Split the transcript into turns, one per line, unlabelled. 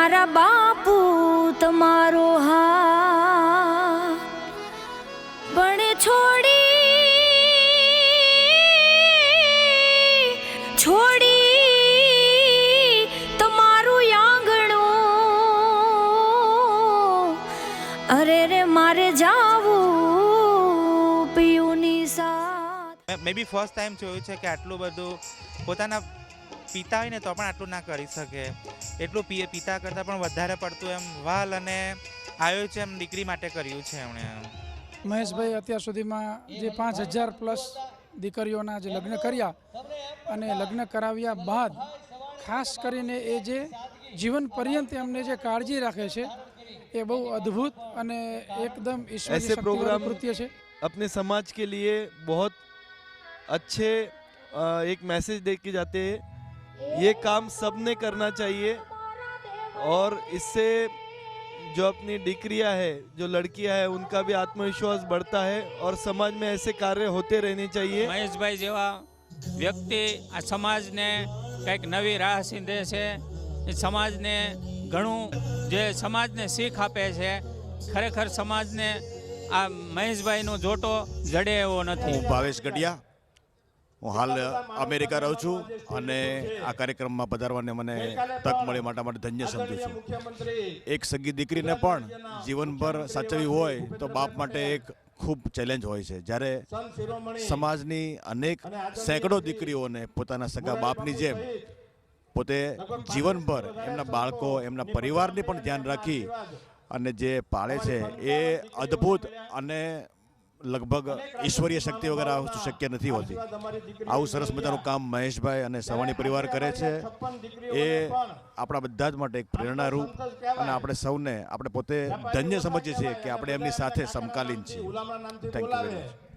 મારા બાપુ તમારો હાથ પણ છોડી તમારું આંગણું અરે રે મારે જાવું પિયુની સાથ।
મે બી ફર્સ્ટ ટાઈમ જોયું છે કે આટલું બધું પોતાના પિતા હોય ને તો પણ આટલું ના કરી શકે, એટલું પિતા કરતાં પણ વધારે પડતું એમ વાલ અને આયોજન દીકરી માટે કર્યું છે એમણે।
મહેશભાઈ અત્યાર સુધીમાં જે 5000+ દીકરીઓના જે લગ્ન કર્યા અને લગ્ન કરાવ્યા બાદ ખાસ કરીને એ જે જીવન પર્યંત એમને જે કાળજી રાખે છે એ બહુ અદ્ભુત અને एकदम ईश्वरीय शक्तिवान कृत्य है।
अपने समाज के लिए बहुत अच्छे एक मैसेज दे के जाते हैं। ये काम सबने करना चाहिए और इससे जो अपनी डिक्रियाँ है, जो लड़कियाँ है, उनका भी आत्मविश्वास बढ़ता है और समाज में ऐसे कार्य होते रहने चाहिए।
महेश भाई जेवा व्यक्ति आ समाज ने कईक नवी राह सींधे छे, समाज ने घणुं जे समाज ने सीख आपे छे। खरेखर समाज ने आ महेश भाई नो जोटो जड़े एवो नथी।
भावेश गढ़िया હું હાલ અમેરિકા રહું છું અને આ કાર્યક્રમમાં પધારવાને મને તક મળી માટે ધન્ય સમજું છું। એક સગી દીકરીને પણ જીવનભર સાચવવી હોય તો બાપ માટે એક ખૂબ ચેલેન્જ હોય છે। જ્યારે સમાજની અનેક સેંકડો દીકરીઓને પોતાના સગા બાપની જેમ પોતે જીવનભર એમના બાળકો એમના પરિવારની પણ ધ્યાન રાખી અને જે પાળે છે એ અદ્ભુત અને લગભગ ઈશ્વરીય શક્તિ વગર આ વસ્તુ શક્ય નથી હોતી। આવું સરસ મજાનું કામ મહેશભાઈ અને સવાણી પરિવાર કરે છે એ આપણા બધા જ માટે એક પ્રેરણારૂપ અને આપણે સૌને આપણે પોતે ધન્ય સમજીએ છીએ કે આપણે એમની સાથે સમકાલીન છીએ। Thank you very much.